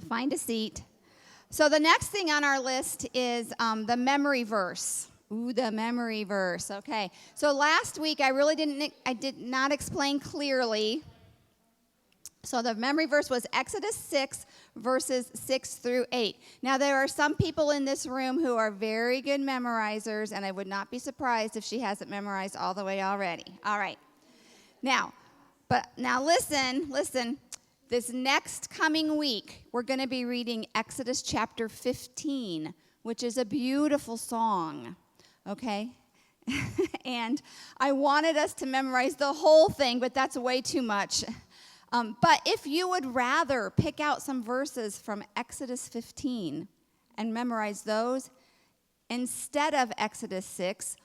Find a seat. So the next thing on our list is the memory verse. Ooh, the memory verse. Okay. So last week I did not explain clearly. So the memory verse was Exodus 6, verses 6 through 8. Now, there are some people in this room who are very good memorizers, and I would not be surprised if she hasn't memorized all the way already. All right. Now listen. This next coming week, we're going to be reading Exodus chapter 15, which is a beautiful song, okay? And I wanted us to memorize the whole thing, but that's way too much. But if you would rather pick out some verses from Exodus 15 and memorize those instead of Exodus 6,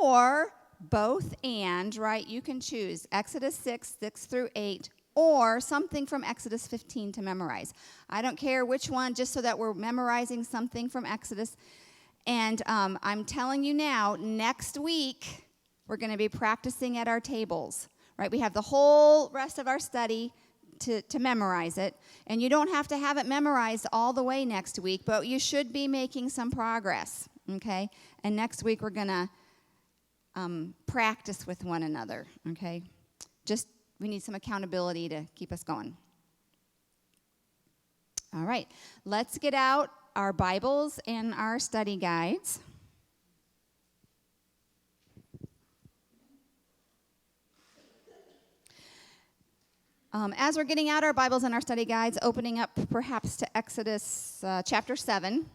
or both and, right? You can choose Exodus 6, 6 through 8, or something from Exodus 15 to memorize. I don't care which one, just so that we're memorizing something from Exodus. And I'm telling you now, next week, we're going to be practicing at our tables. Right, we have the whole rest of our study to memorize it, and you don't have to have it memorized all the way next week, but you should be making some progress, okay? And next week we're going to practice with one another, okay? We need some accountability to keep us going. All right, let's get out our Bibles and our study guides. As we're getting out our Bibles and our study guides, opening up perhaps to Exodus chapter 7,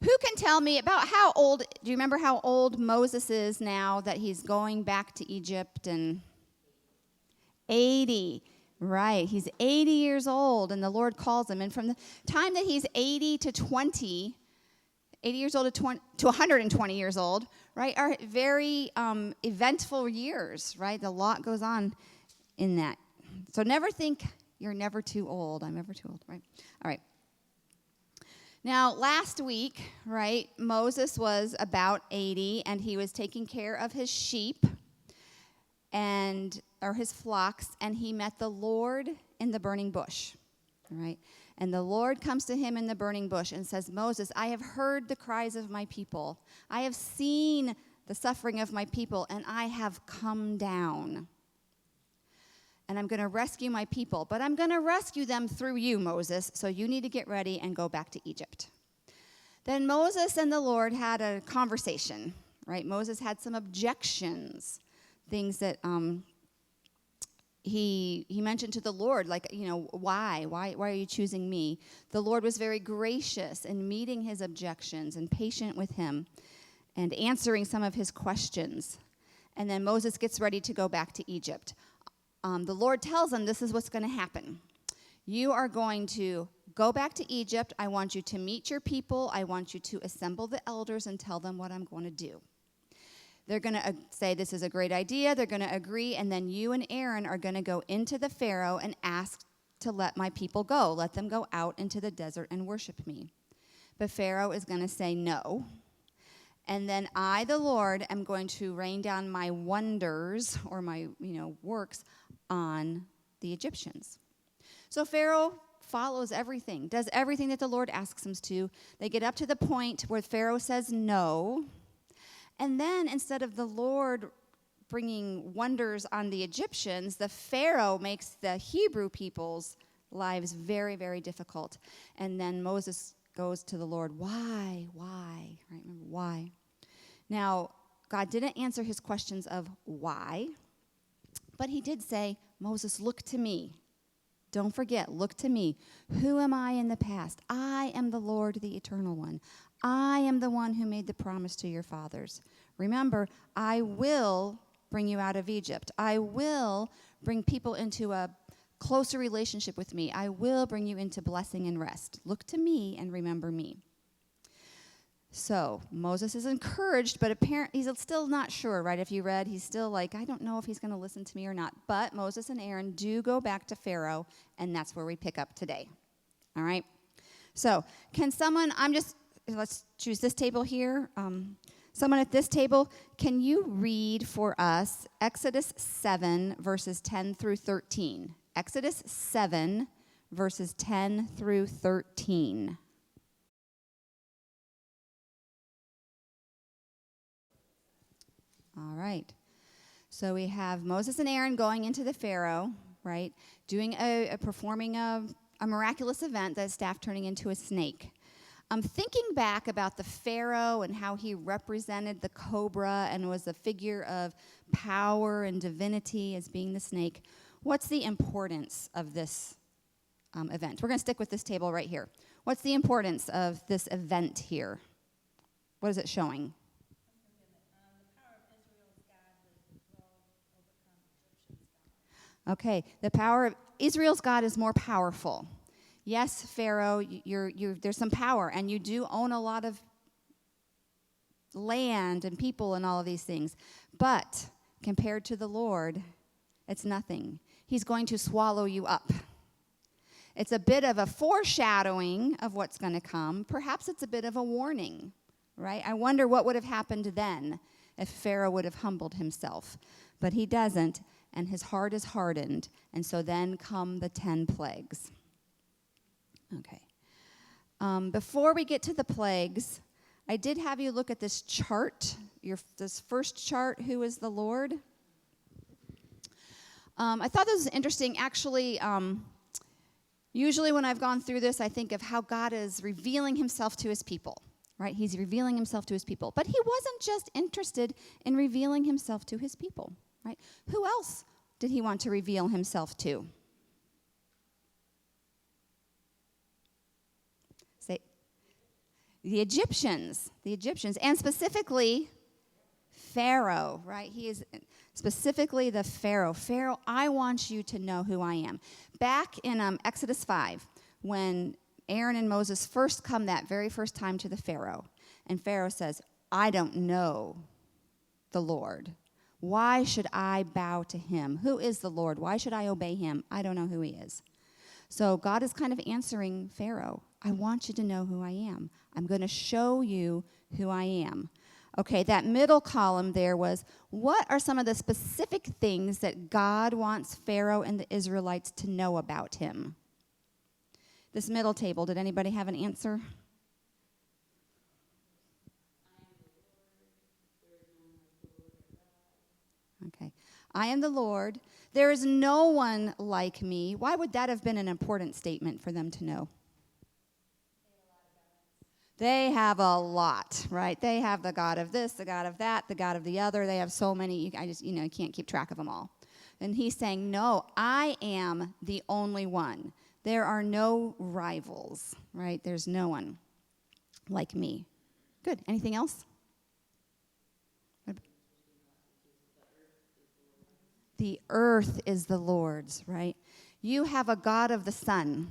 who can tell me about how old, do you remember how old Moses is now that he's going back to Egypt? And 80, right, he's 80 years old, and the Lord calls him. And from the time that he's 80 years old to 120 years old, right, are very eventful years, right? A lot goes on in that. So never think you're never too old. I'm never too old, right? All right. Now, last week, right, Moses was about 80, and he was taking care of his sheep or his flocks, and he met the Lord in the burning bush, right? And the Lord comes to him in the burning bush and says, Moses, I have heard the cries of my people. I have seen the suffering of my people, and I have come down. And I'm going to rescue my people. But I'm going to rescue them through you, Moses. So you need to get ready and go back to Egypt. Then Moses and the Lord had a conversation, right? Moses had some objections, things that he mentioned to the Lord, like, why are you choosing me? The Lord was very gracious in meeting his objections and patient with him and answering some of his questions. And then Moses gets ready to go back to Egypt. The Lord tells him this is what's going to happen. You are going to go back to Egypt. I want you to meet your people. I want you to assemble the elders and tell them what I'm going to do. They're going to say this is a great idea. They're going to agree, and then you and Aaron are going to go into the Pharaoh and ask to let my people go. Let them go out into the desert and worship me. But Pharaoh is going to say no. And then I, the Lord, am going to rain down my wonders or my, works on the Egyptians. So Pharaoh follows everything, does everything that the Lord asks him to. They get up to the point where Pharaoh says no. And then instead of the Lord bringing wonders on the Egyptians, the Pharaoh makes the Hebrew people's lives very, very difficult. And then Moses goes to the Lord, why? Right? Remember, why? Now, God didn't answer his questions of why, but he did say, Moses, look to me. Don't forget, look to me. Who am I in the past? I am the Lord, the Eternal One. I am the one who made the promise to your fathers. Remember, I will bring you out of Egypt. I will bring people into a closer relationship with me. I will bring you into blessing and rest. Look to me and remember me. So Moses is encouraged, but apparently he's still not sure, right? If you read, he's still like, I don't know if he's going to listen to me or not. But Moses and Aaron do go back to Pharaoh, and that's where we pick up today. All right? So can someone, let's choose this table here. Someone at this table, can you read for us Exodus 7, verses 10 through 13? Exodus 7, verses 10 through 13. All right. So we have Moses and Aaron going into the Pharaoh, right, performing a miraculous event, that staff turning into a snake. Thinking back about the Pharaoh and how he represented the cobra and was a figure of power and divinity as being the snake, what's the importance of this event? We're going to stick with this table right here. What's the importance of this event here? What is it showing? Okay, the power of Israel's God is more powerful. Yes, Pharaoh, there's some power, and you do own a lot of land and people and all of these things. But compared to the Lord, it's nothing. He's going to swallow you up. It's a bit of a foreshadowing of what's going to come. Perhaps it's a bit of a warning, right? I wonder what would have happened then if Pharaoh would have humbled himself. But he doesn't, and his heart is hardened. And so then come the 10 plagues. Okay. Before we get to the plagues, I did have you look at this chart, this first chart, who is the Lord? I thought this was interesting. Actually, usually when I've gone through this, I think of how God is revealing himself to his people, right? He's revealing himself to his people. But he wasn't just interested in revealing himself to his people, right? Who else did he want to reveal himself to? The Egyptians, and specifically Pharaoh, right? He is specifically the Pharaoh. Pharaoh, I want you to know who I am. Back in Exodus 5, when Aaron and Moses first come that very first time to the Pharaoh, and Pharaoh says, I don't know the Lord. Why should I bow to him? Who is the Lord? Why should I obey him? I don't know who he is. So God is kind of answering Pharaoh. I want you to know who I am. I'm going to show you who I am. Okay, that middle column there was, what are some of the specific things that God wants Pharaoh and the Israelites to know about him? This middle table, did anybody have an answer? Okay. I am the Lord. There is no one like me. Why would that have been an important statement for them to know? They have a lot, right? They have the God of this, the God of that, the God of the other. They have so many, you can't keep track of them all. And he's saying, no, I am the only one. There are no rivals, right? There's no one like me. Good. Anything else? The earth is the Lord's, right? You have a God of the sun.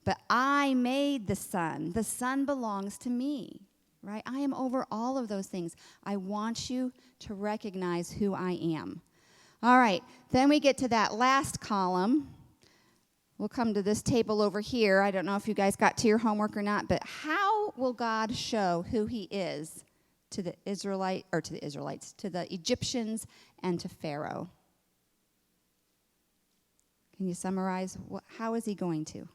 But I made the sun. The sun belongs to me, right? I am over all of those things. I want you to recognize who I am. All right, then we get to that last column. We'll come to this table over here. I don't know if you guys got to your homework or not, but how will God show who he is to the Israelites, to the Egyptians, and to Pharaoh? Can you summarize? How is he going to?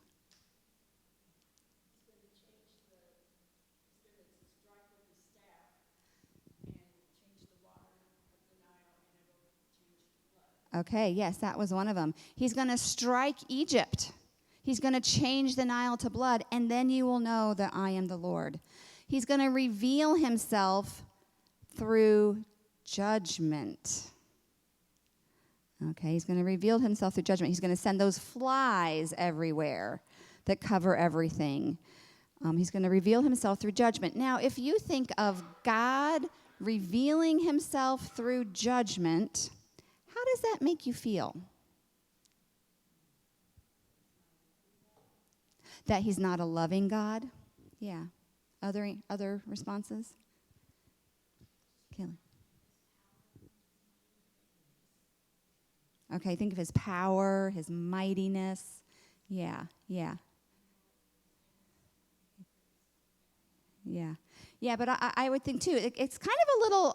Okay, yes, that was one of them. He's going to strike Egypt. He's going to change the Nile to blood, and then you will know that I am the Lord. He's going to reveal himself through judgment. Okay, he's going to reveal himself through judgment. He's going to send those flies everywhere that cover everything. He's going to reveal himself through judgment. Now, if you think of God revealing himself through judgment, how does that make you feel? That he's not a loving God? Yeah. Other responses? Kayla. Okay, think of his power, his mightiness. Yeah. Yeah, but I would think, too, it's kind of a little,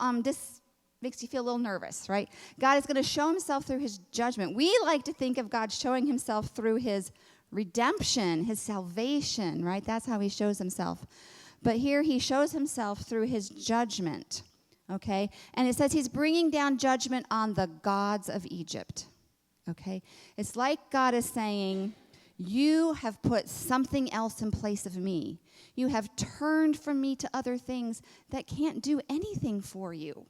makes you feel a little nervous, right? God is going to show himself through his judgment. We like to think of God showing himself through his redemption, his salvation, right? That's how he shows himself. But here he shows himself through his judgment, okay? And it says he's bringing down judgment on the gods of Egypt, okay? It's like God is saying, you have put something else in place of me. You have turned from me to other things that can't do anything for you.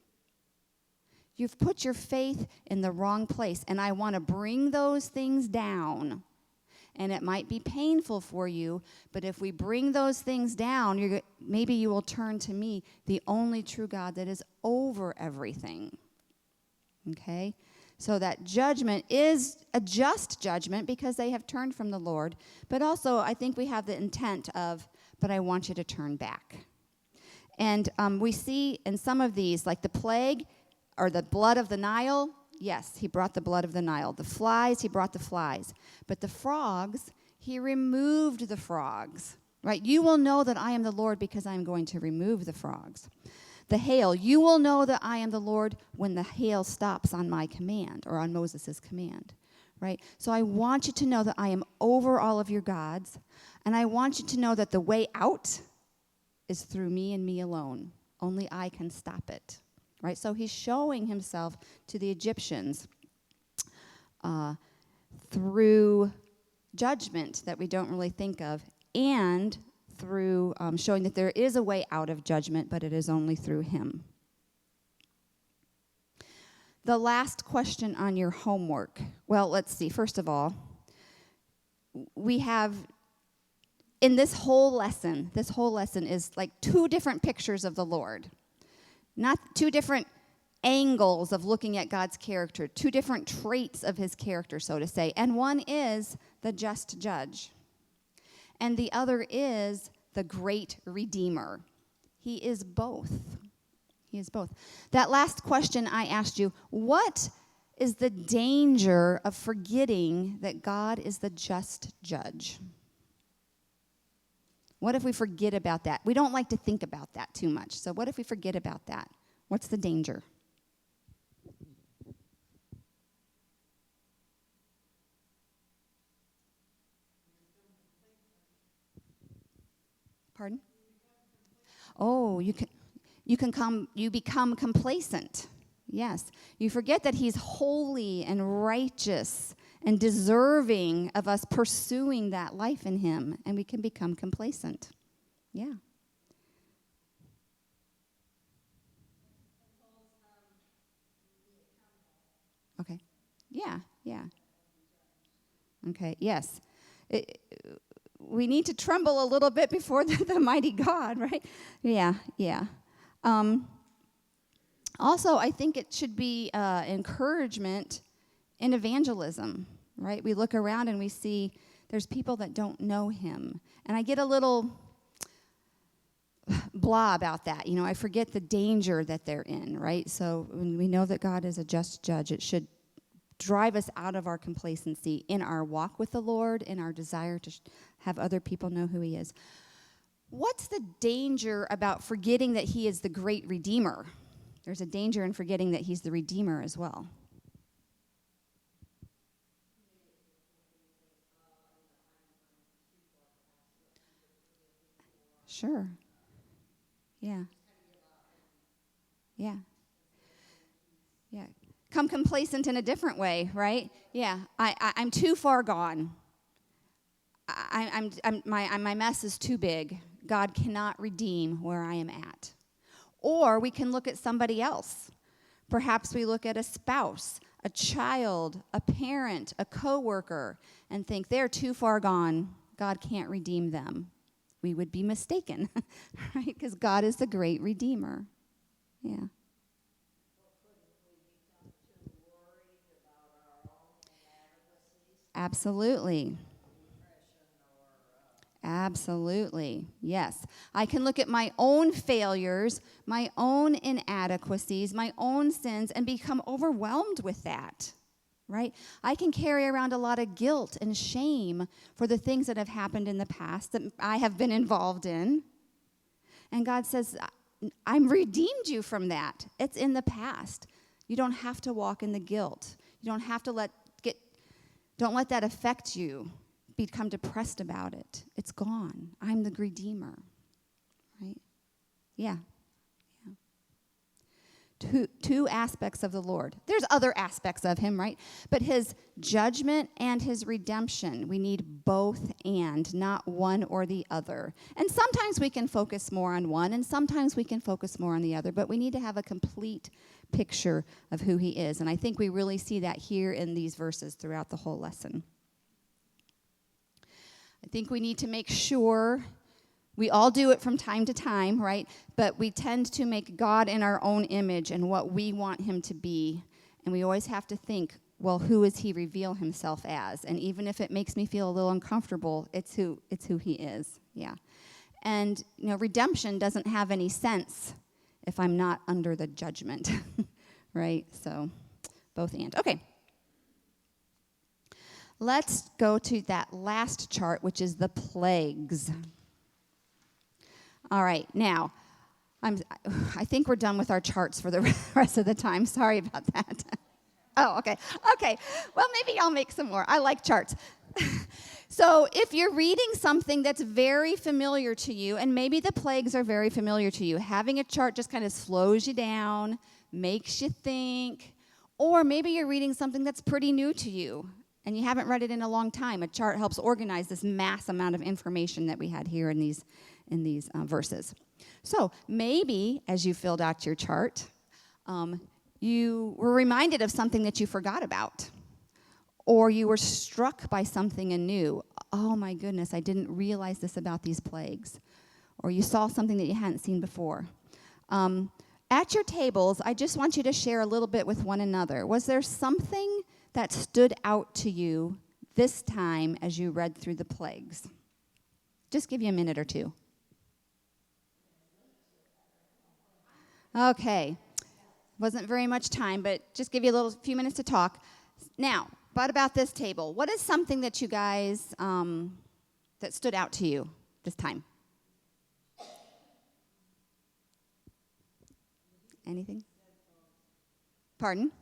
You've put your faith in the wrong place, and I want to bring those things down. And it might be painful for you, but if we bring those things down, maybe you will turn to me, the only true God that is over everything. Okay? So that judgment is a just judgment because they have turned from the Lord. But also, I think we have the intent of, but I want you to turn back. And we see in some of these, like the plague or the blood of the Nile, yes, he brought the blood of the Nile. The flies, he brought the flies. But the frogs, he removed the frogs, right? You will know that I am the Lord because I am going to remove the frogs. The hail, you will know that I am the Lord when the hail stops on my command or on Moses' command, right? So I want you to know that I am over all of your gods, and I want you to know that the way out is through me and me alone. Only I can stop it. Right? So he's showing himself to the Egyptians through judgment that we don't really think of, and through showing that there is a way out of judgment, but it is only through him. The last question on your homework. Well, let's see. First of all, we have in this whole lesson is like two different pictures of the Lord. Not two different angles of looking at God's character, two different traits of his character, so to say. And one is the just judge. And the other is the great redeemer. He is both. He is both. That last question I asked you, what is the danger of forgetting that God is the just judge? What if we forget about that? We don't like to think about that too much. So what if we forget about that? What's the danger? Pardon? Oh, you become complacent. Yes. You forget that he's holy and righteous and deserving of us pursuing that life in him, and we can become complacent. Yeah. Okay. Yeah. Okay, yes. We need to tremble a little bit before the mighty God, right? Yeah. Also, I think it should be encouragement in evangelism, right? We look around and we see there's people that don't know him. And I get a little blah about that. You know, I forget the danger that they're in, right? So when we know that God is a just judge, it should drive us out of our complacency in our walk with the Lord, in our desire to have other people know who he is. What's the danger about forgetting that he is the great redeemer? There's a danger in forgetting that he's the redeemer as well. Sure. Yeah. Come complacent in a different way, right? Yeah. I'm too far gone. My mess is too big. God cannot redeem where I am at. Or we can look at somebody else. Perhaps we look at a spouse, a child, a parent, a coworker, and think they're too far gone. God can't redeem them. We would be mistaken, right? Because God is the great redeemer. Yeah. Absolutely. Absolutely. Yes. I can look at my own failures, my own inadequacies, my own sins, and become overwhelmed with that, right? I can carry around a lot of guilt and shame for the things that have happened in the past that I have been involved in. And God says, I'm redeemed you from that. It's in the past. You don't have to walk in the guilt. You don't have to don't let that affect you. become depressed about it. It's gone. I'm the Redeemer, right? Yeah. Two aspects of the Lord. There's other aspects of him, right? But his judgment and his redemption, we need both and, not one or the other. And sometimes we can focus more on one, and sometimes we can focus more on the other, but we need to have a complete picture of who he is. And I think we really see that here in these verses throughout the whole lesson. I think we need to make sure, we all do it from time to time, right? But we tend to make God in our own image and what we want him to be. And we always have to think, well, who does he reveal himself as? And even if it makes me feel a little uncomfortable, it's who he is. Yeah. And, redemption doesn't have any sense if I'm not under the judgment, right? So both and. Okay. Let's go to that last chart, which is the plagues. All right, now, I think we're done with our charts for the rest of the time. Sorry about that. Oh, okay. Okay, well, maybe I'll make some more. I like charts. So if you're reading something that's very familiar to you, and maybe the plagues are very familiar to you, having a chart just kind of slows you down, makes you think, or maybe you're reading something that's pretty new to you, and you haven't read it in a long time. A chart helps organize this mass amount of information that we had here in these verses. So maybe as you filled out your chart, you were reminded of something that you forgot about, or you were struck by something anew. Oh my goodness, I didn't realize this about these plagues. Or you saw something that you hadn't seen before. At your tables, I just want you to share a little bit with one another. Was there something that stood out to you this time as you read through the plagues? Just give you a minute or two. Okay. Wasn't very much time, but just give you a few minutes to talk. Now, what about this table? What is something that you guys, that stood out to you this time? Anything? Pardon?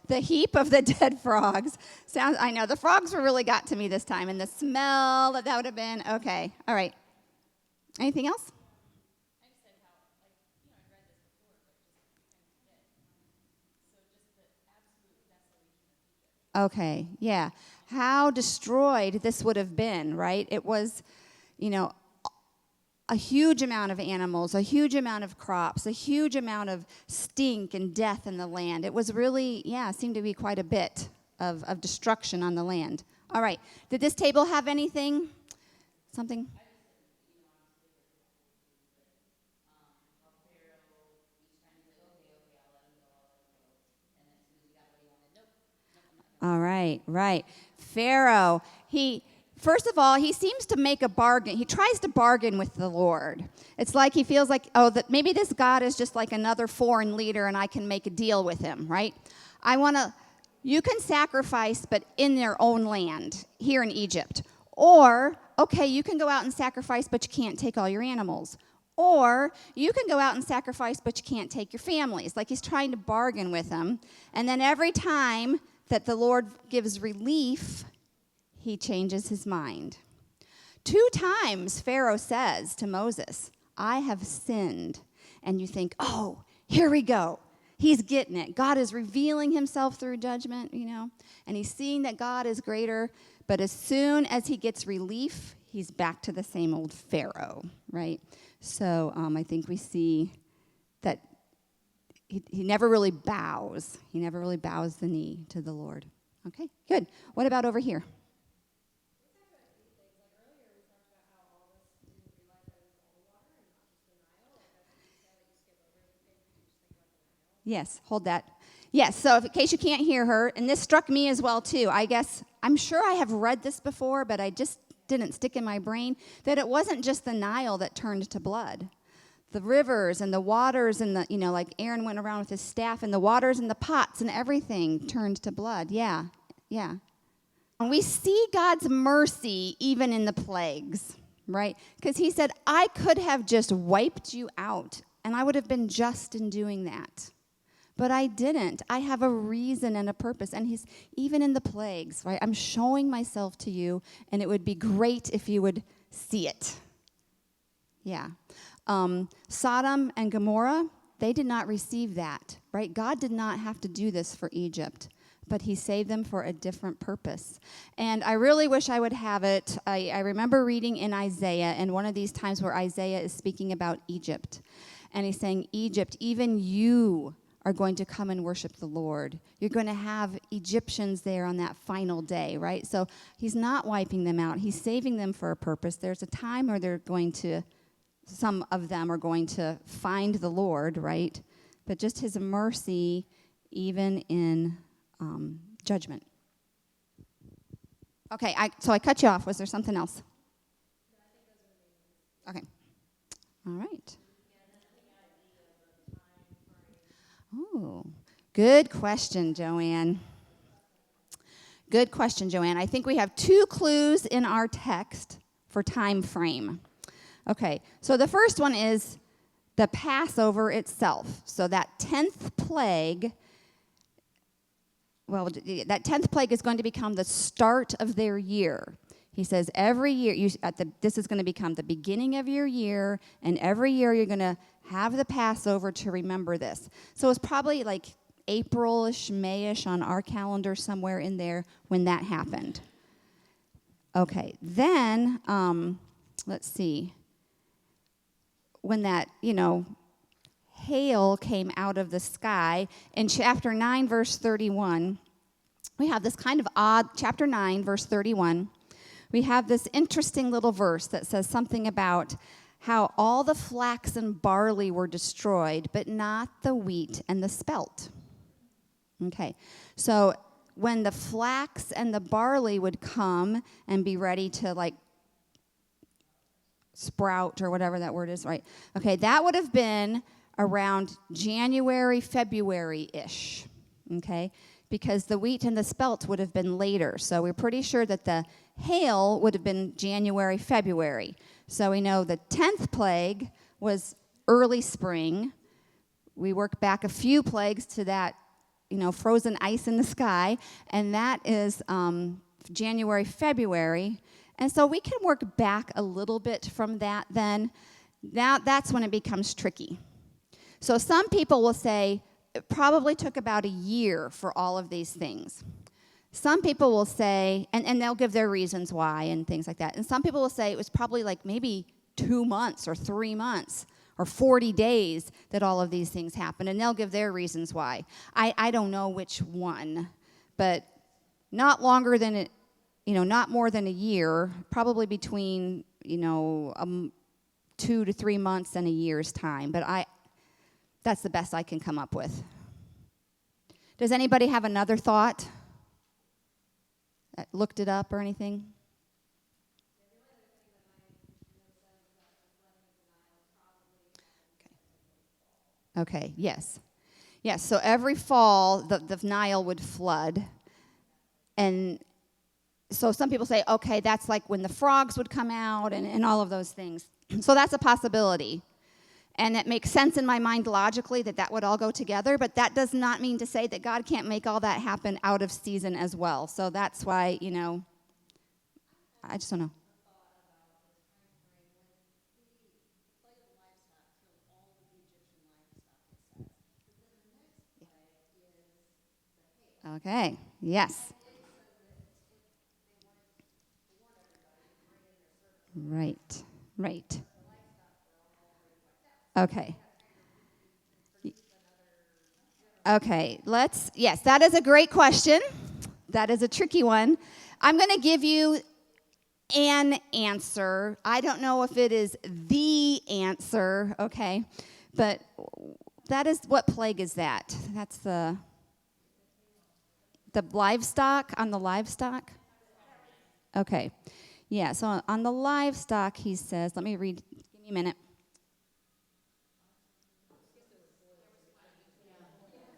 The heap of the dead frogs. I know, the frogs really got to me this time, and the smell that would have been. Okay, all right. Anything else? Okay, yeah. How destroyed this would have been, right? It was, a huge amount of animals, a huge amount of crops, a huge amount of stink and death in the land. It was really, seemed to be quite a bit of destruction on the land. All right. Did this table have anything? Something? All right, right. Pharaoh, first of all, he seems to make a bargain. He tries to bargain with the Lord. It's like he feels like, that maybe this God is just like another foreign leader and I can make a deal with him, right? You can sacrifice, but in their own land, here in Egypt. Or, okay, you can go out and sacrifice, but you can't take all your animals. Or you can go out and sacrifice, but you can't take your families. Like he's trying to bargain with them. And then every time that the Lord gives relief, he changes his mind. 2 times Pharaoh says to Moses, I have sinned. And you think, oh, here we go. He's getting it. God is revealing himself through judgment, and he's seeing that God is greater. But as soon as he gets relief, he's back to the same old Pharaoh, right? So I think we see that he never really bows. He never really bows the knee to the Lord. Okay, good. What about over here? Yes, hold that. Yes, so in case you can't hear her, and this struck me as well too, I'm sure I have read this before, but I just didn't stick in my brain, that it wasn't just the Nile that turned to blood. The rivers and the waters and like Aaron went around with his staff, and the waters and the pots and everything turned to blood. Yeah. And we see God's mercy even in the plagues, right? Because he said, I could have just wiped you out, and I would have been just in doing that. But I didn't. I have a reason and a purpose. And he's even in the plagues, right? I'm showing myself to you, and it would be great if you would see it. Yeah. Sodom and Gomorrah, they did not receive that, right? God did not have to do this for Egypt, but he saved them for a different purpose. And I really wish I would have it. I remember reading in Isaiah, and one of these times where Isaiah is speaking about Egypt. And he's saying, Egypt, even you are going to come and worship the Lord. You're going to have Egyptians there on that final day, right? So he's not wiping them out. He's saving them for a purpose. There's a time where some of them are going to find the Lord, right? But just his mercy, even in judgment. Okay, so I cut you off. Was there something else? Okay. All right. Oh, good question, Joanne. Good question, Joanne. I think we have 2 clues in our text for time frame. Okay, so the first one is the Passover itself. So that 10th plague, that 10th plague is going to become the start of their year. He says every year, this is going to become the beginning of your year, and every year you're going to have the Passover to remember this. So it's probably like April-ish, May-ish on our calendar, somewhere in there when that happened. Okay, then, let's see. When that, hail came out of the sky, in chapter 9, verse 31, we have this kind of odd, chapter 9, verse 31, we have this interesting little verse that says something about how all the flax and barley were destroyed, but not the wheat and the spelt. Okay, so when the flax and the barley would come and be ready to sprout or whatever that word is, right? Okay, that would have been around January, February-ish, okay? Because the wheat and the spelt would have been later. So we're pretty sure that the hail would have been January, February. So we know the 10th plague was early spring. We work back a few plagues to that, frozen ice in the sky, and that is January, February. And so we can work back a little bit from that then. Now that's when it becomes tricky. So some people will say it probably took about a year for all of these things. Some people will say, and they'll give their reasons why and things like that. And some people will say it was probably maybe 2 months or 3 months or 40 days that all of these things happened. And they'll give their reasons why. I don't know which one, but not longer than it, not more than a year, probably between, 2 to 3 months and a year's time. But that's the best I can come up with. Does anybody have another thought? Looked it up or anything? Okay, yes. Yes, so every fall, the Nile would flood. And so some people say, okay, that's like when the frogs would come out and all of those things. So that's a possibility. And it makes sense in my mind logically that would all go together, but that does not mean to say that God can't make all that happen out of season as well. So that's why, I just don't know. Okay, yes. Right. Okay. Okay, yes, that is a great question. That is a tricky one. I'm going to give you an answer. I don't know if it is the answer, okay? But what plague is that? That's the livestock, on the livestock? Okay. Yeah, so on the livestock, he says, let me read, give me a minute.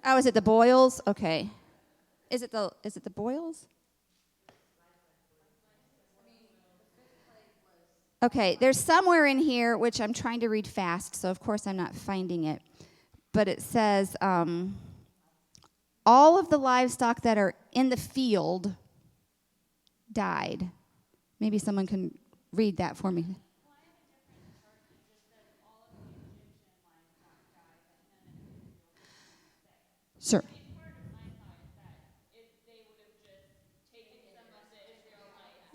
Oh, is it the boils? Okay. Is it the boils? Okay, there's somewhere in here, which I'm trying to read fast, so of course I'm not finding it. But it says, all of the livestock that are in the field died. Maybe someone can read that for me. Sure.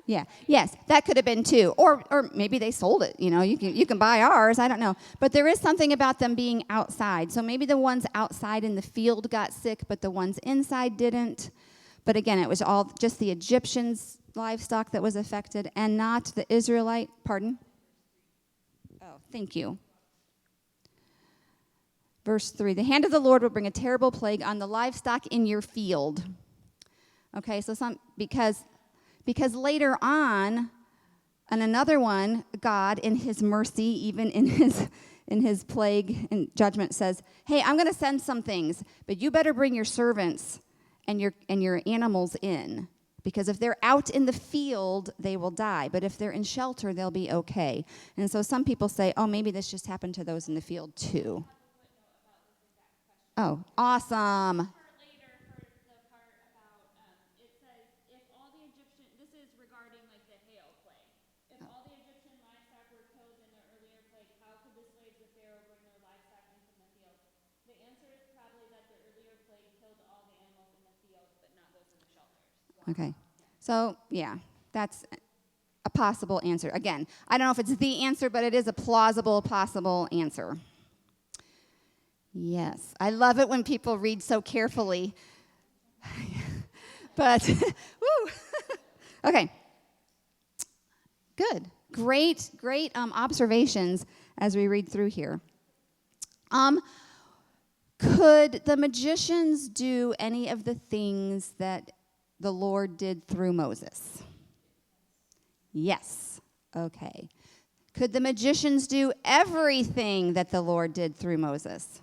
Yeah. Yes, that could have been too. Or maybe they sold it. You can buy ours. I don't know. But there is something about them being outside. So maybe the ones outside in the field got sick, but the ones inside didn't. But again, it was all just the Egyptians' livestock that was affected and not the Israelite. Pardon? Oh, thank you. Verse 3, the hand of the Lord will bring a terrible plague on the livestock in your field. Okay, so because later on another one, God in his mercy, even in his plague and judgment says, hey, I'm going to send some things, but you better bring your servants and your animals in, because if they're out in the field, they will die, but if they're in shelter, they'll be okay. And so some people say, oh, maybe this just happened to those in the field too. Oh, awesome. Okay. So, yeah, that's a possible answer. Again, I don't know if it's the answer, but it is a plausible, possible answer. Yes. I love it when people read so carefully. But, woo. Okay. Good. Great observations as we read through here. Could the magicians do any of the things that the Lord did through Moses? Yes. Okay. Could the magicians do everything that the Lord did through Moses?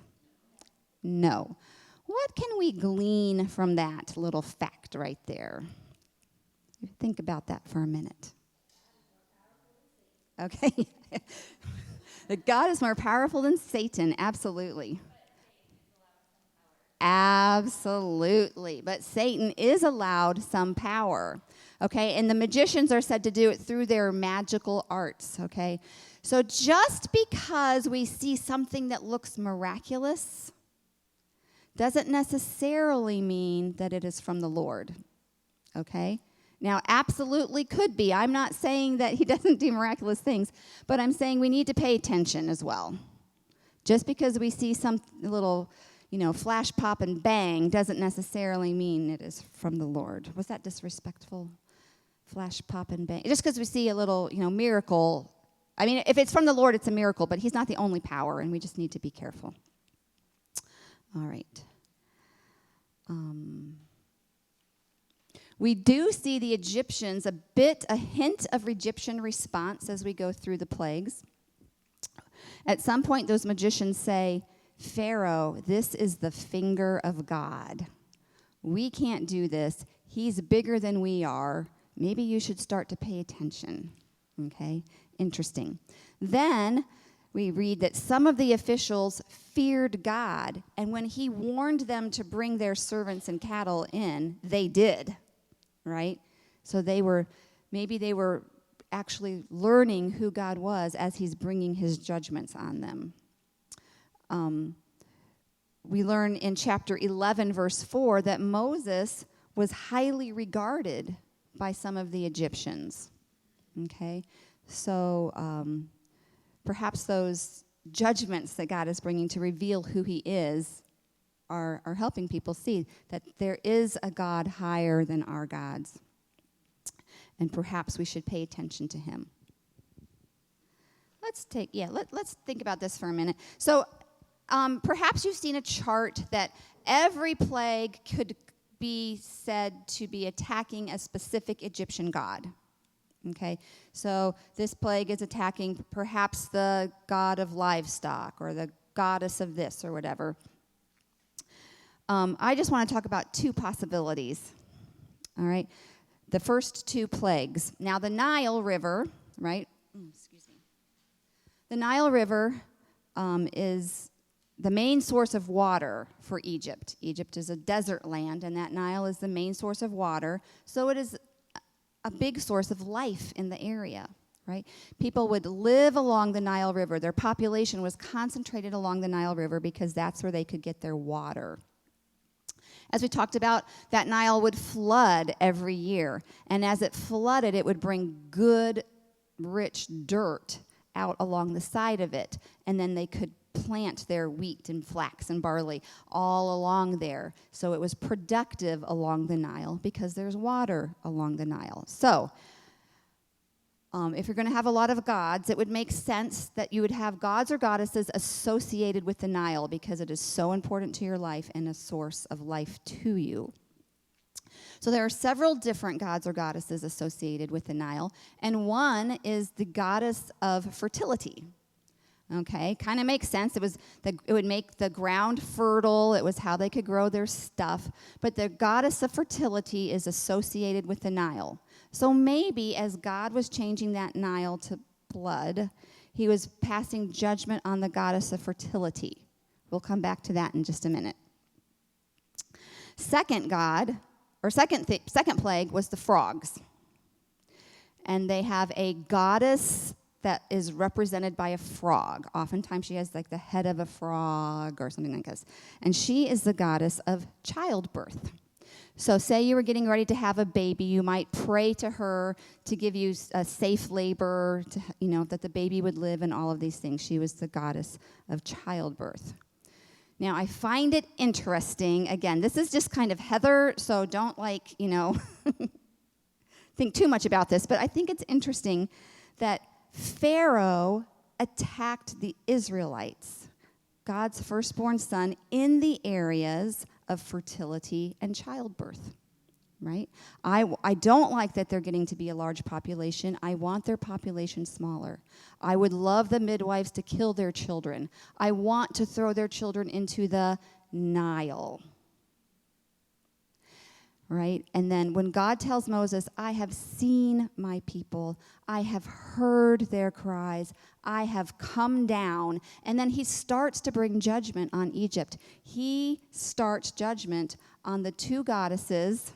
No. What can we glean from that little fact right there? Think about that for a minute. Okay. That God is more powerful than Satan, absolutely. Absolutely. But Satan is allowed some power, okay? And the magicians are said to do it through their magical arts, okay? So just because we see something that looks miraculous doesn't necessarily mean that it is from the Lord, okay? Now, absolutely could be. I'm not saying that he doesn't do miraculous things, but I'm saying we need to pay attention as well. Just because we see some little flash, pop, and bang doesn't necessarily mean it is from the Lord. Was that disrespectful? Flash, pop, and bang. Just because we see a little, miracle. I mean, if it's from the Lord, it's a miracle, but he's not the only power, and we just need to be careful. All right. We do see the Egyptians, a hint of Egyptian response as we go through the plagues. At some point, those magicians say, Pharaoh, this is the finger of God. We can't do this. He's bigger than we are. Maybe you should start to pay attention. Okay? Interesting. Then we read that some of the officials feared God, and when he warned them to bring their servants and cattle in, they did. Right? So they were actually learning who God was as he's bringing his judgments on them. We learn in chapter 11, verse 4, that Moses was highly regarded by some of the Egyptians. Okay? So perhaps those judgments that God is bringing to reveal who he is are helping people see that there is a God higher than our gods. And perhaps we should pay attention to him. Let's think about this for a minute. So perhaps you've seen a chart that every plague could be said to be attacking a specific Egyptian god. Okay, so this plague is attacking perhaps the god of livestock or the goddess of this or whatever. I just want to talk about two possibilities. All right, the first two plagues. Now, the Nile River, right? The Nile River is the main source of water for Egypt. Egypt is a desert land, and that Nile is the main source of water. So it is a big source of life in the area, right? People would live along the Nile River. Their population was concentrated along the Nile River because that's where they could get their water. As we talked about, that Nile would flood every year. And as it flooded, it would bring good, rich dirt out along the side of it. And then they could plant their wheat and flax and barley all along there. So it was productive along the Nile because there's water along the Nile. So if you're going to have a lot of gods, it would make sense that you would have gods or goddesses associated with the Nile because it is so important to your life and a source of life to you. So there are several different gods or goddesses associated with the Nile, and one is the goddess of fertility. Okay, kind of makes sense. It would make the ground fertile. It was how they could grow their stuff. But the goddess of fertility is associated with the Nile. So maybe as God was changing that Nile to blood, he was passing judgment on the goddess of fertility. We'll come back to that in just a minute. Second plague was the frogs. And they have a goddess that is represented by a frog. Oftentimes she has like the head of a frog or something like this. And she is the goddess of childbirth. So say you were getting ready to have a baby, you might pray to her to give you a safe labor, that the baby would live and all of these things. She was the goddess of childbirth. Now, I find it interesting. Again, this is just kind of Heather, so don't think too much about this, but I think it's interesting that Pharaoh attacked the Israelites, God's firstborn son, in the areas of fertility and childbirth, right? I don't like that they're getting to be a large population. I want their population smaller. I would love the midwives to kill their children. I want to throw their children into the Nile. Right? And then when God tells Moses, I have seen my people, I have heard their cries, I have come down, and then he starts to bring judgment on Egypt. He starts judgment on the two goddesses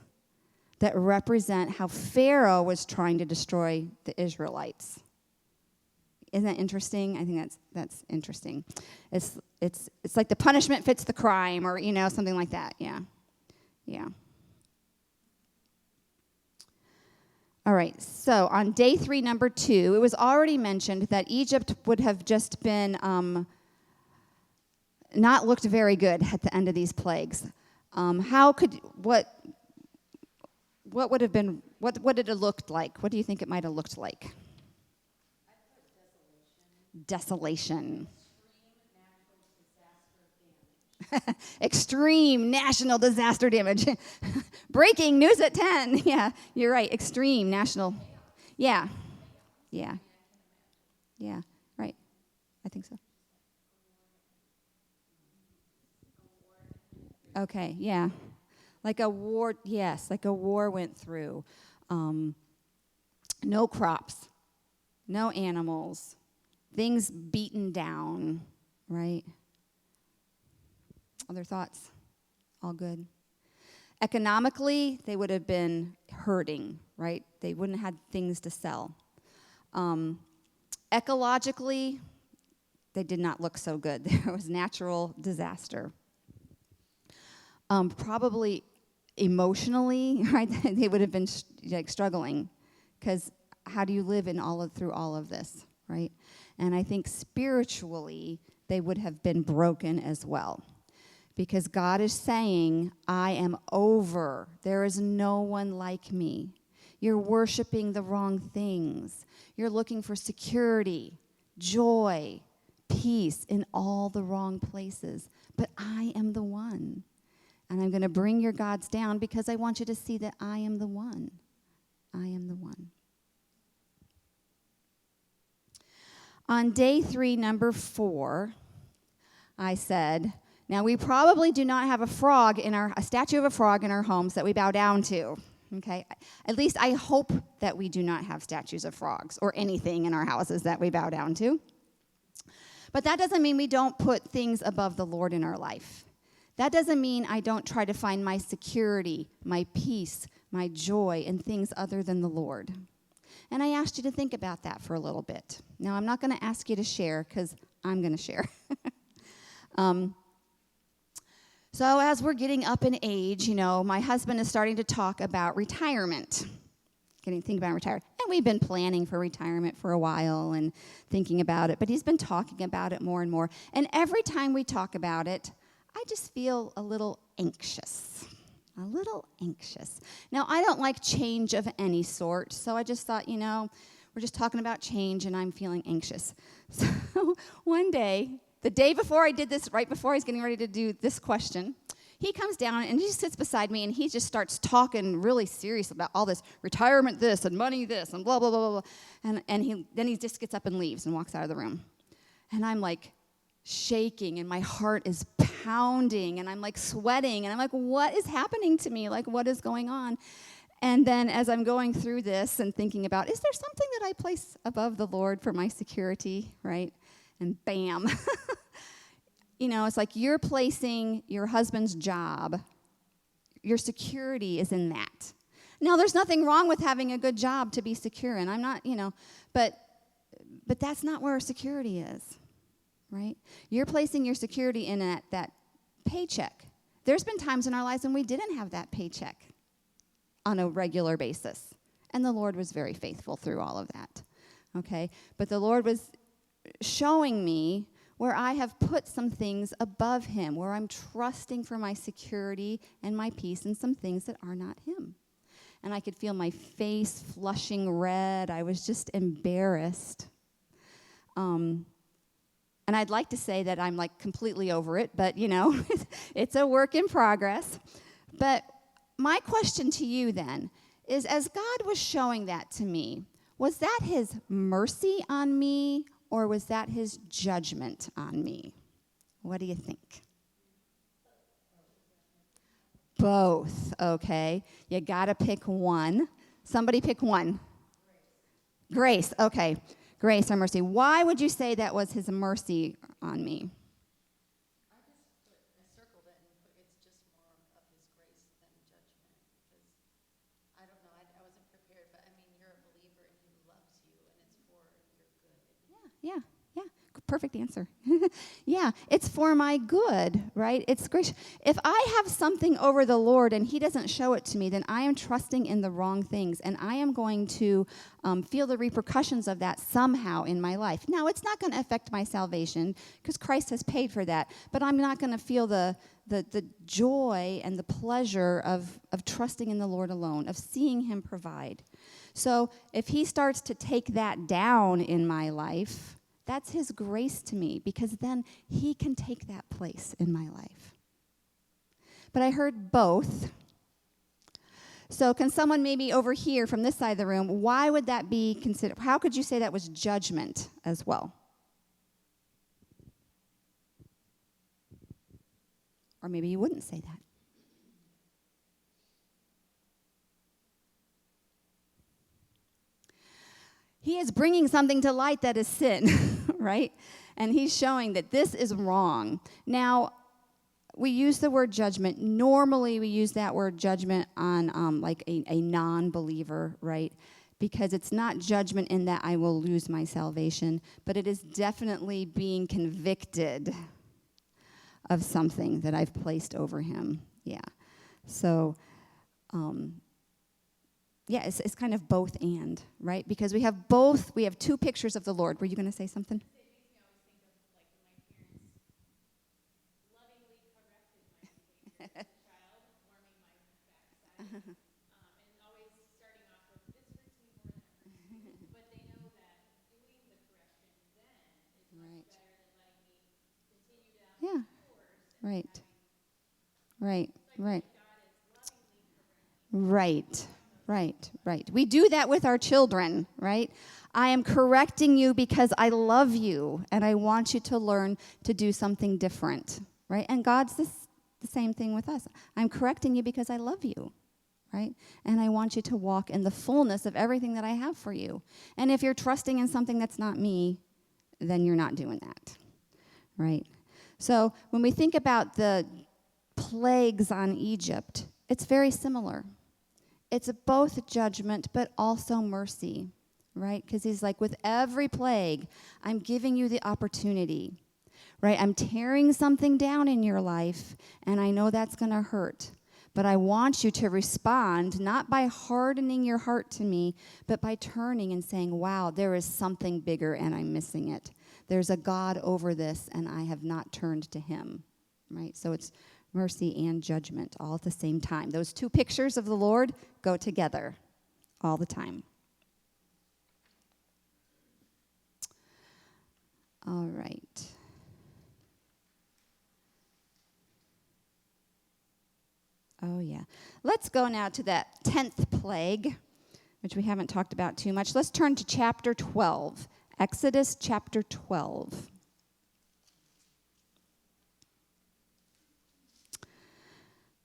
that represent how Pharaoh was trying to destroy the Israelites. Isn't that interesting? I think that's interesting. It's like the punishment fits the crime, or something like that. Yeah. All right, so on day 3, number 2, it was already mentioned that Egypt would have just been not looked very good at the end of these plagues. What would have been, what did it look like? What do you think it might have looked like? Desolation. Extreme national disaster damage. Breaking news at 10. Yeah, you're right. Extreme national. Yeah, right. I think so. Okay, yeah. Like a war, yes, like a war went through. No crops, no animals, things beaten down, right? Other thoughts? All good. Economically, they would have been hurting, right? They wouldn't have had things to sell. Ecologically, they did not look so good. There was natural disaster. Probably emotionally, right? They would have been struggling, because how do you live through all of this, right? And I think spiritually, they would have been broken as well. Because God is saying, I am over. There is no one like me. You're worshiping the wrong things. You're looking for security, joy, peace in all the wrong places. But I am the one. And I'm going to bring your gods down because I want you to see that I am the one. I am the one. On day 3, number 4, I said, now, we probably do not have a statue of a frog in our homes that we bow down to, okay? At least I hope that we do not have statues of frogs or anything in our houses that we bow down to. But that doesn't mean we don't put things above the Lord in our life. That doesn't mean I don't try to find my security, my peace, my joy in things other than the Lord. And I asked you to think about that for a little bit. Now, I'm not going to ask you to share because I'm going to share. So as we're getting up in age, my husband is starting to talk about retirement. Think about retirement. And we've been planning for retirement for a while and thinking about it, but he's been talking about it more and more. And every time we talk about it, I just feel a little anxious. Now, I don't like change of any sort, so I just thought, we're just talking about change, and I'm feeling anxious. So one day, the day before I did this, right before I was getting ready to do this question, he comes down and he sits beside me and he just starts talking really serious about all this retirement this and money this and blah, blah, blah, blah, blah. And then he just gets up and leaves and walks out of the room. And I'm like shaking and my heart is pounding and I'm like sweating and I'm like, what is happening to me? Like, what is going on? And then as I'm going through this and thinking about, is there something that I place above the Lord for my security, right? And bam. It's like you're placing your husband's job. Your security is in that. Now, there's nothing wrong with having a good job to be secure in. I'm not, but that's not where our security is, right? You're placing your security in that paycheck. There's been times in our lives when we didn't have that paycheck on a regular basis. And the Lord was very faithful through all of that, okay? But the Lord was showing me where I have put some things above him, where I'm trusting for my security and my peace in some things that are not him. And I could feel my face flushing red. I was just embarrassed. And I'd like to say that I'm like completely over it, but it's a work in progress. But my question to you then is, as God was showing that to me, was that his mercy on me, or was that his judgment on me? What do you think? Both, okay. You got to pick one. Somebody pick one. Grace, okay. Grace or mercy. Why would you say that was his mercy on me? I circled it and it's just more of his grace than judgment. Because I don't know, I wasn't prepared, but you're a believer and he loves you and it's for your good. Yeah. Perfect answer. Yeah, it's for my good, right? It's gracious. If I have something over the Lord and he doesn't show it to me, then I am trusting in the wrong things, and I am going to feel the repercussions of that somehow in my life. Now, it's not going to affect my salvation because Christ has paid for that, but I'm not going to feel the joy and the pleasure of trusting in the Lord alone, of seeing him provide. So if he starts to take that down in my life, that's his grace to me, because then he can take that place in my life. But I heard both. So can someone maybe over here from this side of the room, why would that be considered? How could you say that was judgment as well? Or maybe you wouldn't say that. He is bringing something to light that is sin, right? And he's showing that this is wrong. Now, we use the word judgment. Normally, we use that word judgment on like a non-believer, right? Because it's not judgment in that I will lose my salvation, but it is definitely being convicted of something that I've placed over him. Yeah. So, it's kind of both and, right? Because we have two pictures of the Lord. Were you going to say something? It makes me always think of like when my parents lovingly corrected my behavior as a child, warming my backside, and always starting off with, this hurts me more than it hurts you. But they know that doing the correction then is much better than letting me continue down the course. Right. We do that with our children, right? I am correcting you because I love you, and I want you to learn to do something different, right? And God's the same thing with us. I'm correcting you because I love you, right? And I want you to walk in the fullness of everything that I have for you. And if you're trusting in something that's not me, then you're not doing that. right? So when we think about the plagues on Egypt, it's very similar. It's both judgment, but also mercy, right? Because he's like, with every plague, I'm giving you the opportunity, right? I'm tearing something down in your life, and I know that's going to hurt. But I want you to respond, not by hardening your heart to me, but by turning and saying, wow, there is something bigger, and I'm missing it. There's a God over this, and I have not turned to him, right? So it's mercy and judgment all at the same time. Those two pictures of the Lord go together all the time. All right. Oh, yeah. Let's go now to that 10th plague, which we haven't talked about too much. Let's turn to chapter 12, Exodus chapter 12.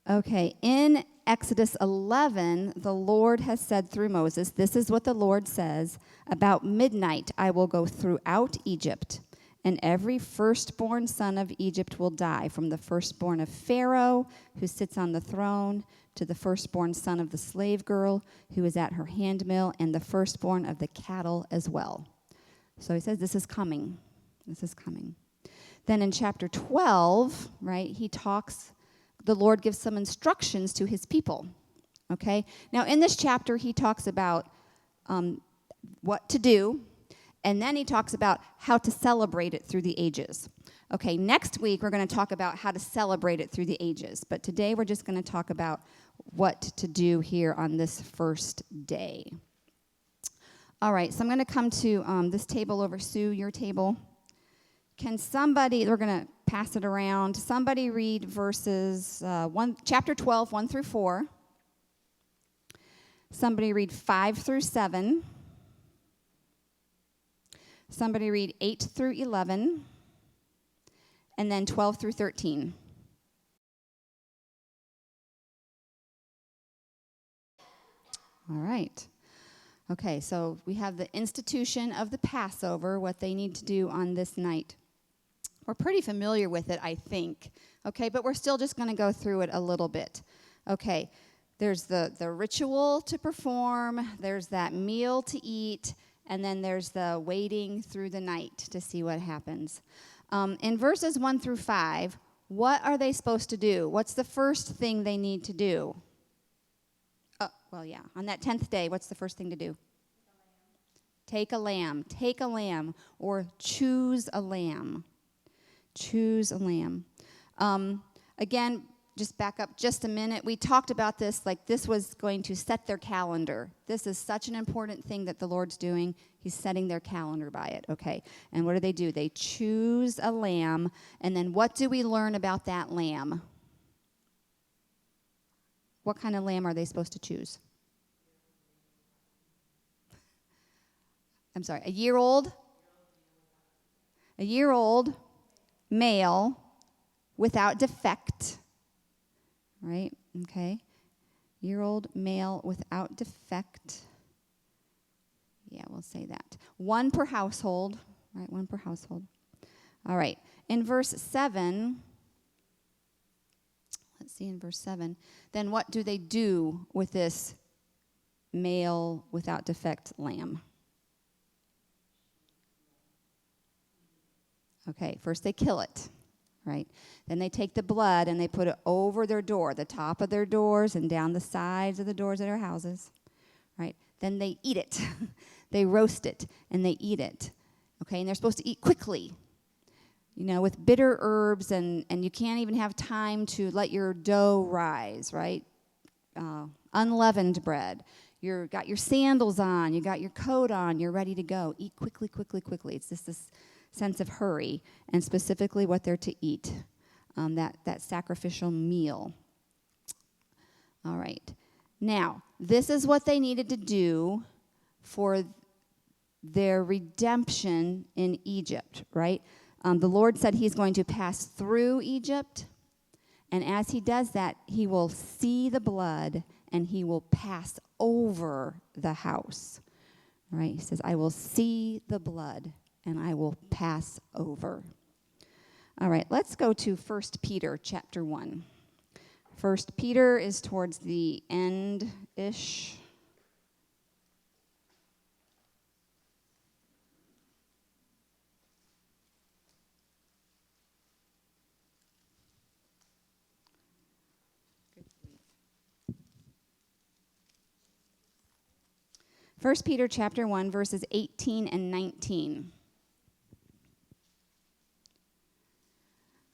Okay, in Exodus 11, the Lord has said through Moses, this is what the Lord says, about midnight I will go throughout Egypt, and every firstborn son of Egypt will die, from the firstborn of Pharaoh, who sits on the throne, to the firstborn son of the slave girl, who is at her handmill, and the firstborn of the cattle as well. So he says, this is coming. This is coming. Then in chapter 12, right, the Lord gives some instructions to his people, okay? Now, in this chapter, he talks about what to do, and then he talks about how to celebrate it through the ages. Okay, next week, we're going to talk about how to celebrate it through the ages, but today we're just going to talk about what to do here on this first day. All right, so I'm going to come to this table over Sue, your table. Can somebody, we're going to pass it around, somebody read verses, chapter 12, 1 through 4. Somebody read 5 through 7. Somebody read 8 through 11. And then 12 through 13. All right. Okay, so we have the institution of the Passover, what they need to do on this night. We're pretty familiar with it, I think. Okay, but we're still just going to go through it a little bit. Okay, there's the ritual to perform, there's that meal to eat, and then there's the waiting through the night to see what happens. In verses 1 through 5, what are they supposed to do? What's the first thing they need to do? Well, yeah, on that 10th day, what's the first thing to do? Take a lamb, or choose a lamb. Choose a lamb. Again, just back up just a minute. We talked about this, like this was going to set their calendar. This is such an important thing that the Lord's doing. He's setting their calendar by it, okay? And what do? They choose a lamb, and then what do we learn about that lamb? What kind of lamb are they supposed to choose? I'm sorry, a year-old? A year-old male without defect, right? Okay. Year-old male without defect. Yeah, we'll say that. One per household, right? One per household. All right. In verse 7, let's see, in verse 7, then what do they do with this male without defect lamb? Okay, first they kill it, right? Then they take the blood and they put it over their door, the top of their doors and down the sides of the doors of their houses, right? Then they eat it. They roast it and they eat it, okay? And they're supposed to eat quickly, you know, with bitter herbs, and you can't even have time to let your dough rise, right? Unleavened bread. You've got your sandals on, you got your coat on, you're ready to go. Eat quickly, quickly, quickly. It's just this sense of hurry, and specifically what they're to eat, that sacrificial meal. All right. Now, this is what they needed to do for their redemption in Egypt, right? The Lord said he's going to pass through Egypt, and as he does that, he will see the blood, and he will pass over the house, right? He says, I will see the blood, and I will pass over. All right, let's go to 1 Peter chapter 1. 1 Peter is towards the end-ish. First Peter chapter 1, verses 18 and 19.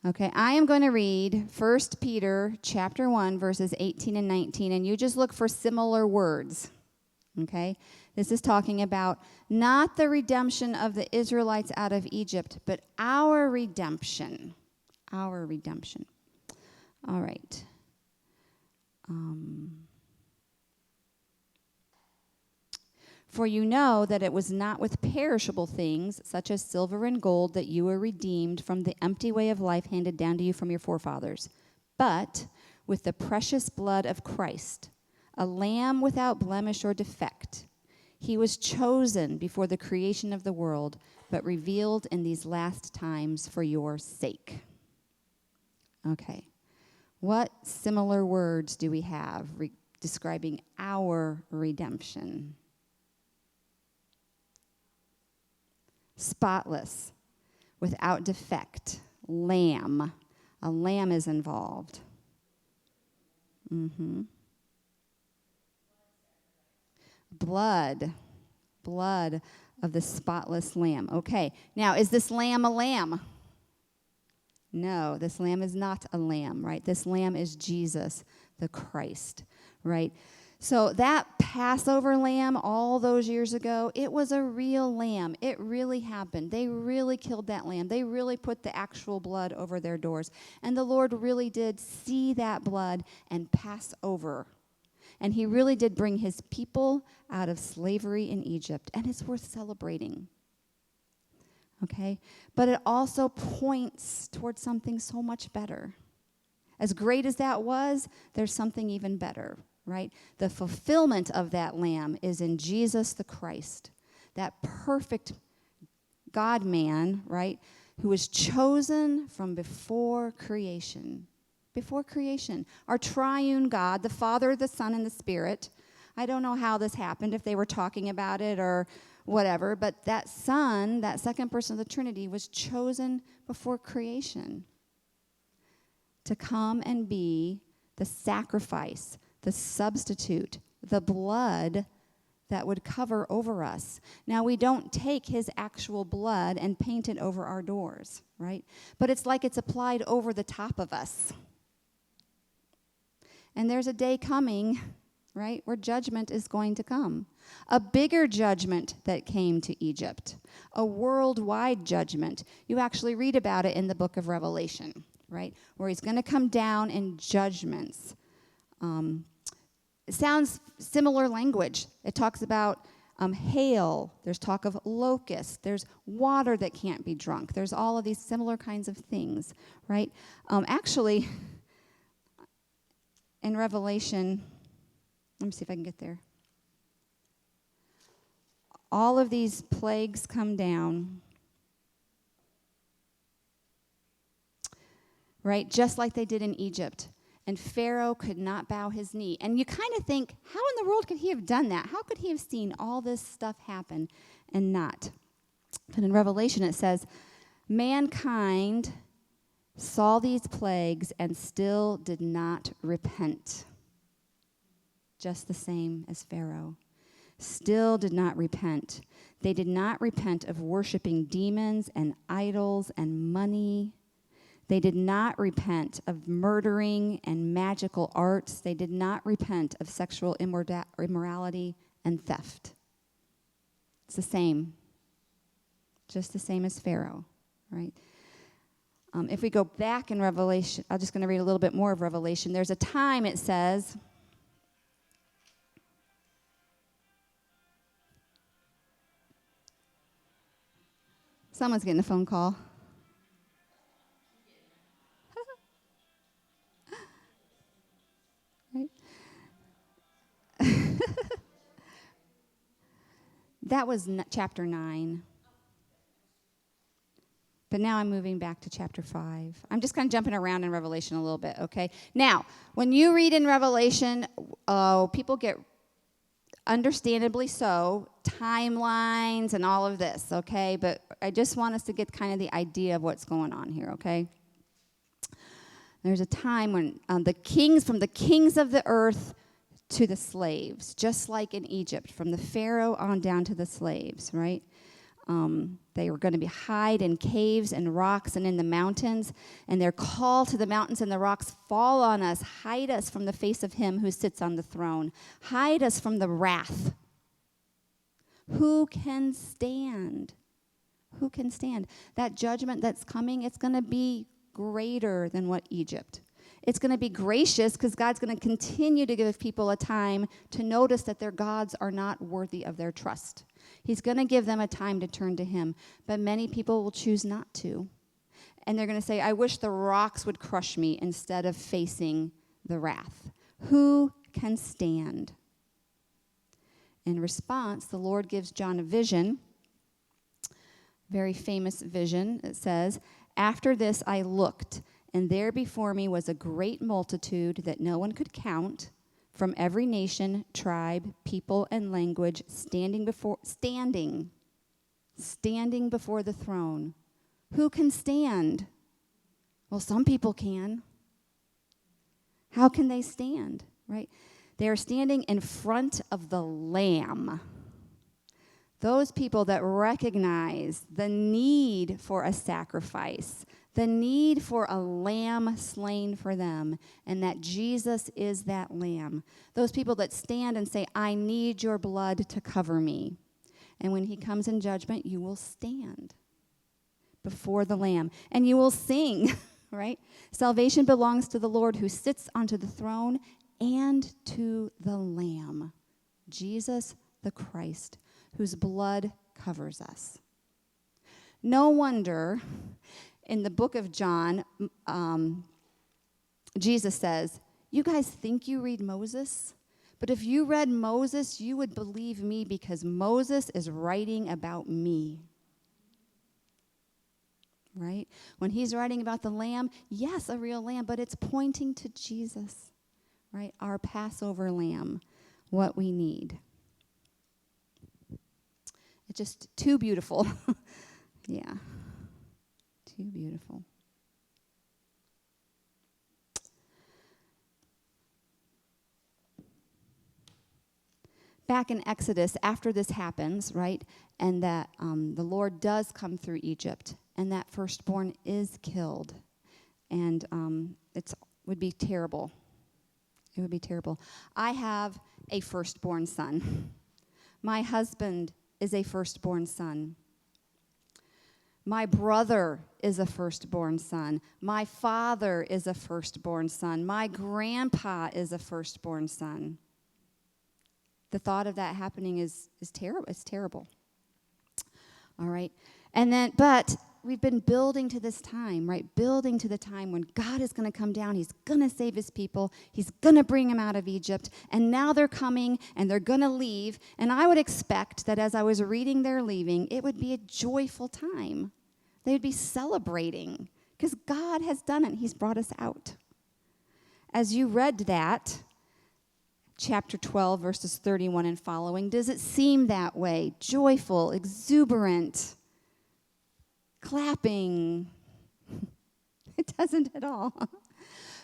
Okay, I am going to read 1 Peter chapter 1, verses 18 and 19, and you just look for similar words. Okay? This is talking about not the redemption of the Israelites out of Egypt, but our redemption. Our redemption. All right. For you know that it was not with perishable things, such as silver and gold, that you were redeemed from the empty way of life handed down to you from your forefathers, but with the precious blood of Christ, a lamb without blemish or defect. He was chosen before the creation of the world, but revealed in these last times for your sake. Okay. What similar words do we have describing our redemption? Spotless, without defect, lamb. A lamb is involved. Blood of the spotless lamb. Okay, now is this lamb a lamb? No, this lamb is not a lamb, right? This lamb is Jesus, the Christ, right? So that Passover lamb all those years ago, it was a real lamb. It really happened. They really killed that lamb. They really put the actual blood over their doors. And the Lord really did see that blood and pass over. And he really did bring his people out of slavery in Egypt. And it's worth celebrating. Okay? But it also points towards something so much better. As great as that was, there's something even better. Right? The fulfillment of that lamb is in Jesus the Christ, that perfect God-man, right, who was chosen from before creation. Before creation. Our triune God, the Father, the Son, and the Spirit. I don't know how this happened, if they were talking about it or whatever, but that Son, that second person of the Trinity, was chosen before creation to come and be the sacrifice, the substitute, the blood that would cover over us. Now, we don't take his actual blood and paint it over our doors, right? But it's like it's applied over the top of us. And there's a day coming, right, where judgment is going to come. A bigger judgment that came to Egypt. A worldwide judgment. You actually read about it in the book of Revelation, right, where he's going to come down in judgments. It sounds similar language. It talks about hail. There's talk of locusts. There's water that can't be drunk. There's all of these similar kinds of things, right? Actually, in Revelation, let me see if I can get there. All of these plagues come down, right? Just like they did in Egypt. And Pharaoh could not bow his knee. And you kind of think, how in the world could he have done that? How could he have seen all this stuff happen and not? But in Revelation it says, mankind saw these plagues and still did not repent. Just the same as Pharaoh. Still did not repent. They did not repent of worshiping demons and idols and money. They did not repent of murdering and magical arts. They did not repent of sexual immorality and theft. It's the same. Just the same as Pharaoh, right? If we go back in Revelation, I'm just going to read a little bit more of Revelation. There's a time, it says, someone's getting a phone call. Right? That was chapter 9. But now I'm moving back to chapter 5. I'm just kind of jumping around in Revelation a little bit, okay? Now, when you read in Revelation, people get, understandably so, timelines and all of this, okay? But I just want us to get kind of the idea of what's going on here, okay? There's a time when from the kings of the earth to the slaves, just like in Egypt, from the Pharaoh on down to the slaves, right? They were going to be hide in caves and rocks and in the mountains, and their call to the mountains and the rocks, fall on us, hide us from the face of him who sits on the throne, hide us from the wrath. Who can stand? Who can stand? That judgment that's coming, it's going to be greater than what Egypt. It's going to be gracious because God's going to continue to give people a time to notice that their gods are not worthy of their trust. He's going to give them a time to turn to him, but many people will choose not to. And they're going to say, I wish the rocks would crush me instead of facing the wrath. Who can stand? In response, the Lord gives John a vision, very famous vision. It says, after this I looked, and there before me was a great multitude that no one could count, from every nation, tribe, people, and language, standing before the throne. Who can stand? Well, some people can. How can they stand, right? They are standing in front of the Lamb. Those people that recognize the need for a sacrifice, the need for a lamb slain for them, and that Jesus is that lamb. Those people that stand and say, I need your blood to cover me. And when he comes in judgment, you will stand before the Lamb, and you will sing, right? Salvation belongs to the Lord who sits onto the throne and to the Lamb, Jesus the Christ, whose blood covers us. No wonder in the book of John, Jesus says, you guys think you read Moses? But if you read Moses, you would believe me because Moses is writing about me. Right? When he's writing about the lamb, yes, a real lamb, but it's pointing to Jesus, right? Our Passover lamb, what we need. It's just too beautiful. Yeah. Too beautiful. Back in Exodus, after this happens, right, and that the Lord does come through Egypt, and that firstborn is killed, and it would be terrible. It would be terrible. I have a firstborn son. My husband is a firstborn son. My brother is a firstborn son. My father is a firstborn son. My grandpa is a firstborn son. The thought of that happening is terrible. It's terrible. All right. And then, but we've been building to this time, right? Building to the time when God is going to come down. He's going to save his people. He's going to bring them out of Egypt. And now they're coming and they're going to leave. And I would expect that as I was reading their leaving, it would be a joyful time. They would be celebrating because God has done it. He's brought us out. As you read that, chapter 12, verses 31 and following, does it seem that way? Joyful, exuberant, clapping? It doesn't at all.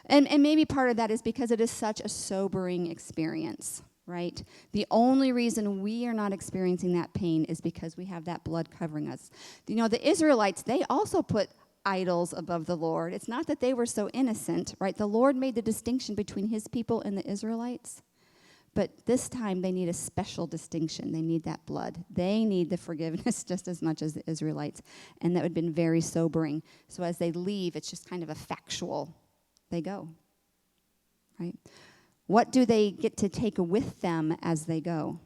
And maybe part of that is because it is such a sobering experience, right? The only reason we are not experiencing that pain is because we have that blood covering us. You know, the Israelites, they also put idols above the Lord. It's not that they were so innocent, right? The Lord made the distinction between his people and the Israelites. But this time, they need a special distinction. They need that blood. They need the forgiveness just as much as the Israelites. And that would have been very sobering. So as they leave, it's just kind of a factual. They go. Right? What do they get to take with them as they go?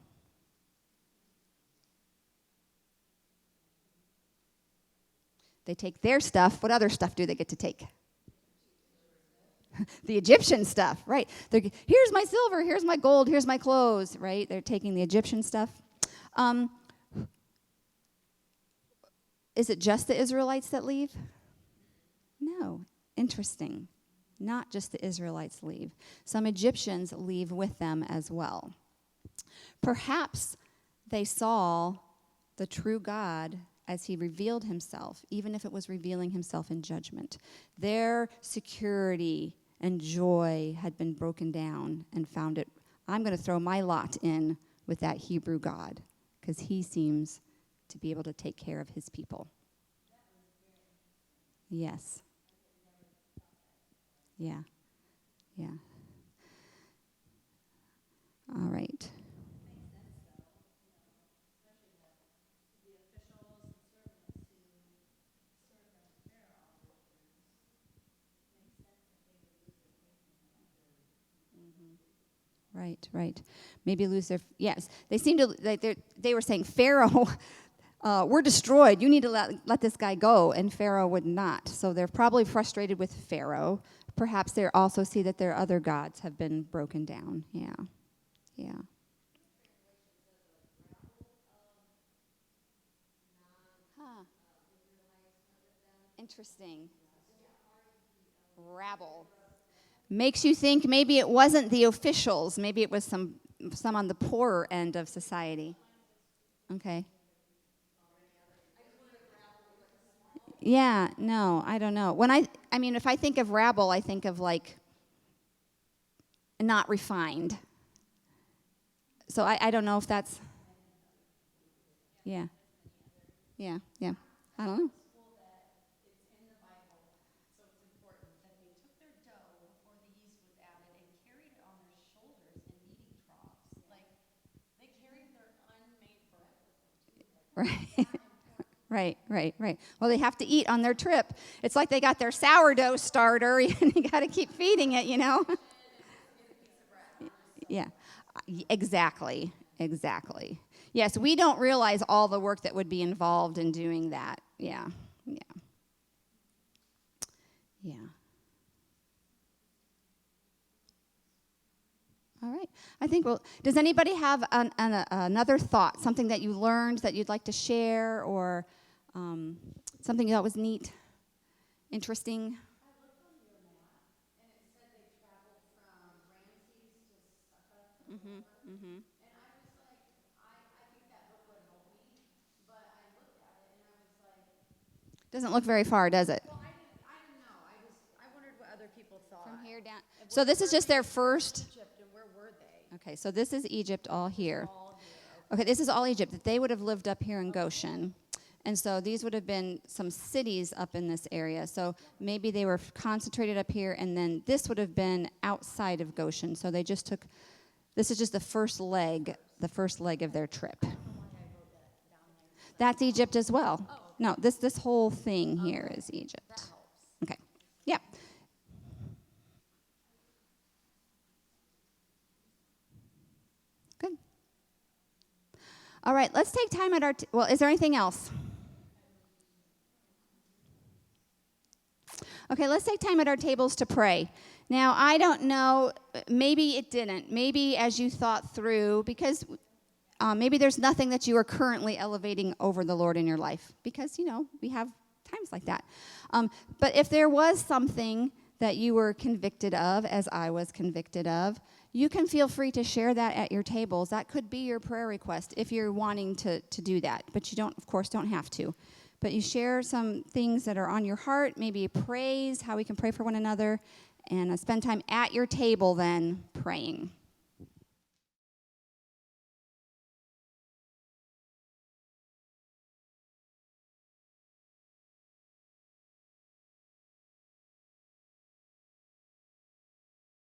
They take their stuff. What other stuff do they get to take? The Egyptian stuff, right? Here's my silver, here's my gold, here's my clothes, right? They're taking the Egyptian stuff. is it just the Israelites that leave? No. Interesting. Not just the Israelites leave. Some Egyptians leave with them as well. Perhaps they saw the true God as he revealed himself, even if it was revealing himself in judgment. Their security and joy had been broken down and found it. I'm going to throw my lot in with that Hebrew God because he seems to be able to take care of his people. Yes. Yeah. Yeah. All right. Right, right. Maybe lose their, yes. They seem to, like they were saying, Pharaoh, we're destroyed. You need to let this guy go. And Pharaoh would not. So they're probably frustrated with Pharaoh. Perhaps they also see that their other gods have been broken down. Yeah, yeah. Huh. Interesting. Rabble. Makes you think maybe it wasn't the officials. Maybe it was some on the poorer end of society. Okay. Yeah, no, I don't know. I mean, if I think of rabble, I think of like not refined. So I don't know if that's, yeah. Yeah, yeah. I don't know. Right. Right, right, right. Well, they have to eat on their trip. It's like they got their sourdough starter, and you got to keep feeding it, you know? Yeah, exactly, exactly. Yes, we don't realize all the work that would be involved in doing that. Yeah, yeah, yeah. All right. I think, well, does anybody have another thought, something that you learned that you'd like to share, or something you thought was neat, interesting? Mm-hmm, mm-hmm. Doesn't look very far, does it? Well, I didn't know. I wondered what other people thought. From here down. So this is just their first. Egypt, and where were they? Okay, so this is Egypt all here. All here. Okay, this is all Egypt. They would have lived up here in Goshen. And so these would have been some cities up in this area. So maybe they were concentrated up here, and then this would have been outside of Goshen. So they just took, this is just the first leg of their trip. That's Egypt as well. No, this whole thing here is Egypt. Okay, yeah. Good. All right, let's take time at our, well, is there anything else? Okay, let's take time at our tables to pray. Now, I don't know, maybe it didn't. Maybe as you thought through, because maybe there's nothing that you are currently elevating over the Lord in your life, because, we have times like that. But if there was something that you were convicted of, as I was convicted of, you can feel free to share that at your tables. That could be your prayer request if you're wanting to do that. But you don't, of course, don't have to. But you share some things that are on your heart, maybe praise, how we can pray for one another, and spend time at your table then praying.